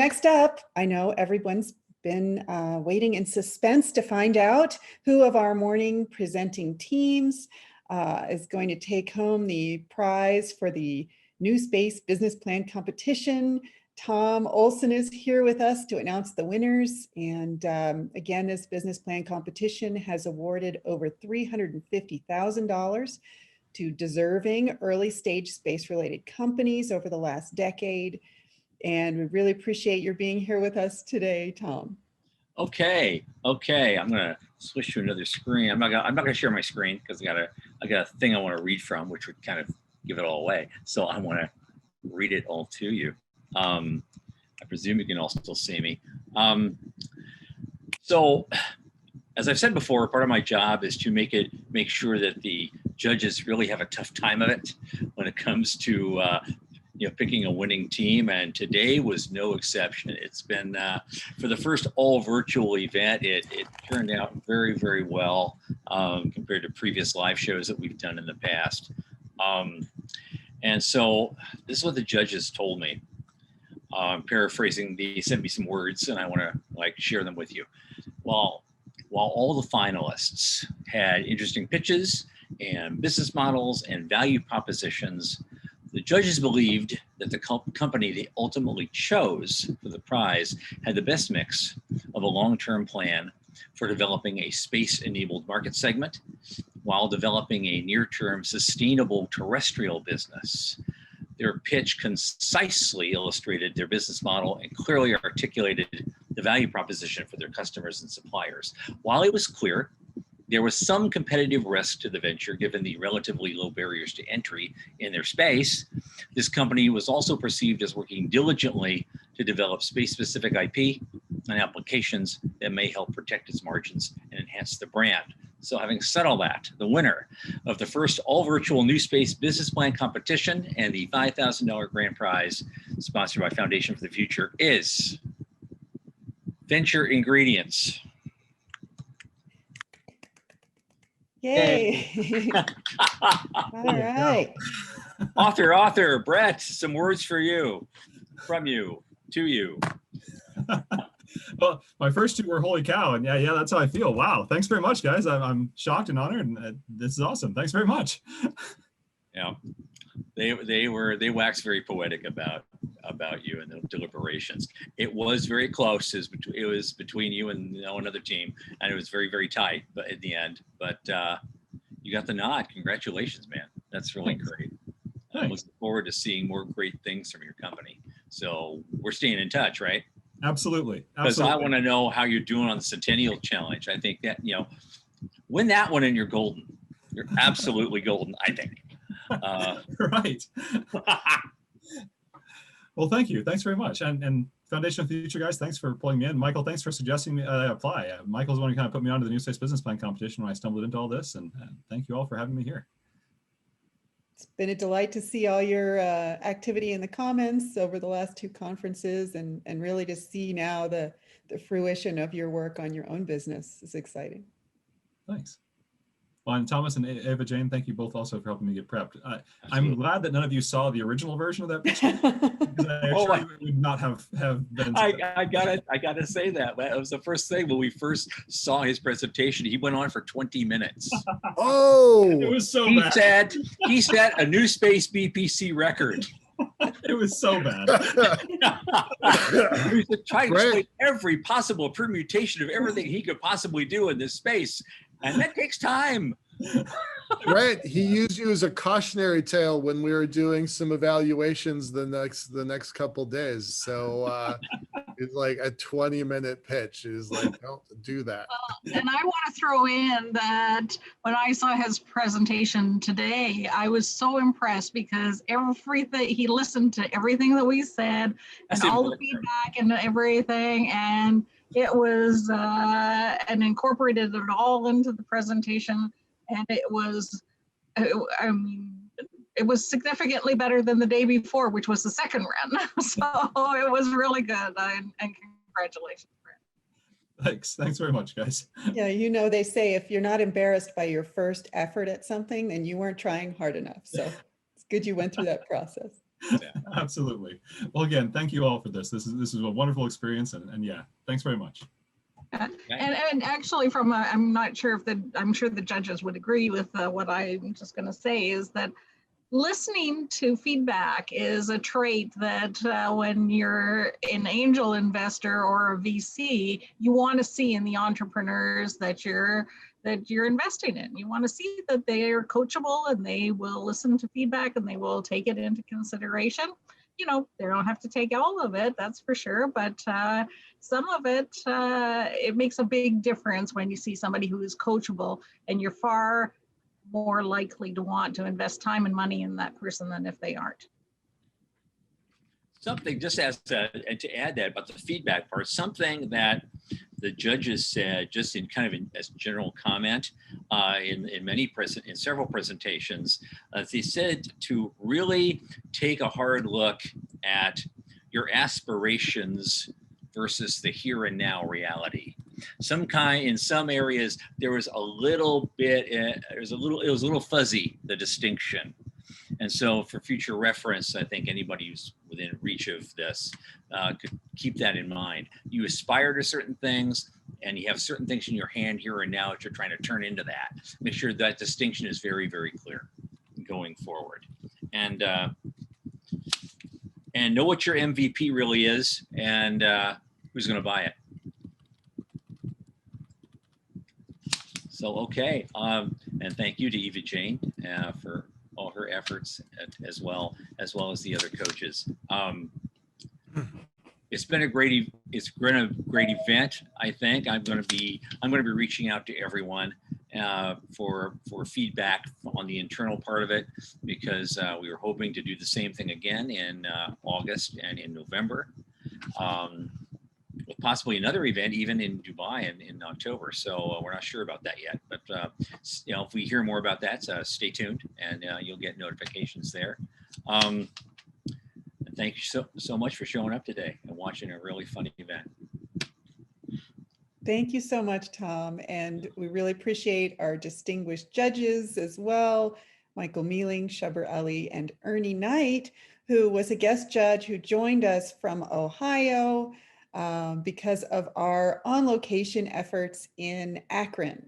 next up, I know everyone's been waiting in suspense to find out who of our morning presenting teams is going to take home the prize for the New Space Business Plan Competition. Tom Olson is here with us to announce the winners. And again, this business plan competition has awarded over $350,000 to deserving early stage space-related companies over the last decade. And we really appreciate your being here with us today, Tom. Okay. I'm gonna switch to another screen. I'm not gonna share my screen because I got a thing I want to read from, which would kind of give it all away. So I want to read it all to you. I presume you can all still see me. So, as I've said before, part of my job is to make sure that the judges really have a tough time of it when it comes to picking a winning team, and today was no exception. It's been for the first all virtual event, it turned out very, very well compared to previous live shows that we've done in the past. And so this is what the judges told me. Paraphrasing, they sent me some words and I want to share them with you. While all the finalists had interesting pitches and business models and value propositions, the judges believed that the company they ultimately chose for the prize had the best mix of a long-term plan for developing a space-enabled market segment while developing a near-term sustainable terrestrial business. Their pitch concisely illustrated their business model and clearly articulated the value proposition for their customers and suppliers. While it was clear there was some competitive risk to the venture given the relatively low barriers to entry in their space, this company was also perceived as working diligently to develop space-specific IP and applications that may help protect its margins and enhance the brand. So having said all that, the winner of the first all-virtual New Space Business Plan Competition and the $5,000 grand prize sponsored by Foundation for the Future is Venture Ingredients. Yay. All right. Author, Brett, some words for you, from you, to you. Well, my first two were holy cow, and yeah, that's how I feel. Wow, thanks very much, guys. I'm shocked and honored, and this is awesome. Thanks very much. Yeah, they waxed very poetic about you and the deliberations. It was very close. It was between you and another team, and it was very, very tight. But in the end, you got the nod. Congratulations, man. That's really great. I'm looking forward to seeing more great things from your company. So we're staying in touch, right? Absolutely. Because I want to know how you're doing on the Centennial Challenge. I think that, win that one and you're golden. You're absolutely golden, I think. Right. Well, thank you. Thanks very much. And Foundation for the Future, guys, thanks for pulling me in. Michael, thanks for suggesting me apply. Michael's the one who kind of put me onto the New Space Business Plan competition when I stumbled into all this. And thank you all for having me here. It's been a delight to see all your activity in the comments over the last two conferences and really to see now the fruition of your work on your own business is exciting. Thanks. Well, and Thomas and Ava Jane, thank you both also for helping me get prepped. I'm glad that none of you saw the original version of that picture, because I would not have been. I gotta say that was the first thing when we first saw his presentation. He went on for 20 minutes. Oh, it was so bad. He set a New Space BPC record. It was so bad. He was trying to explain every possible permutation of everything he could possibly do in this space. And that takes time. Right. He used you as a cautionary tale when we were doing some evaluations the next couple days. So it's like a 20-minute pitch. It's like, don't do that. Well, and I want to throw in that when I saw his presentation today, I was so impressed because he listened to everything that we said and all the feedback and everything. And it was, and incorporated it all into the presentation. And it was, it was significantly better than the day before, which was the second run. So it was really good. And congratulations, Brent. Thanks very much, guys. Yeah, they say if you're not embarrassed by your first effort at something, then you weren't trying hard enough. So it's good you went through that process. Absolutely. Well, again, thank you all for this. This is a wonderful experience, and yeah, thanks very much. And actually, I'm not sure if I'm sure the judges would agree with what I'm just going to say, is that listening to feedback is a trait that when you're an angel investor or a VC, you want to see in the entrepreneurs that you're investing in. You want to see that they are coachable and they will listen to feedback and they will take it into consideration. You know, they don't have to take all of it, that's for sure, but some of it, it makes a big difference when you see somebody who is coachable, and you're far more likely to want to invest time and money in that person than if they aren't. Something just and to add that about the feedback part, something that the judges said just in kind of as general comment in several presentations, they said to really take a hard look at your aspirations versus the here and now reality. In some areas there was a little bit, it was a little fuzzy, the distinction. And so for future reference, I think anybody who's within reach of this could keep that in mind. You aspire to certain things and you have certain things in your hand here and now that you're trying to turn into that. Make sure that distinction is very, very clear going forward. And know what your MVP really is and who's going to buy it. So, okay. And thank you to Eva Jane for all her efforts as well as the other coaches. It's been a great event. I think I'm going to be reaching out to everyone for feedback on the internal part of it, because we were hoping to do the same thing again in August and in November, with possibly another event even in Dubai in October. So we're not sure about that yet, but you know, if we hear more about that, stay tuned and you'll get notifications there. Thank you so much for showing up today and watching a really funny event. Thank you so much, Tom. And we really appreciate our distinguished judges as well, Michael Mealing, Shubber Ali, and Ernie Knight, who was a guest judge who joined us from Ohio because of our on-location efforts in Akron.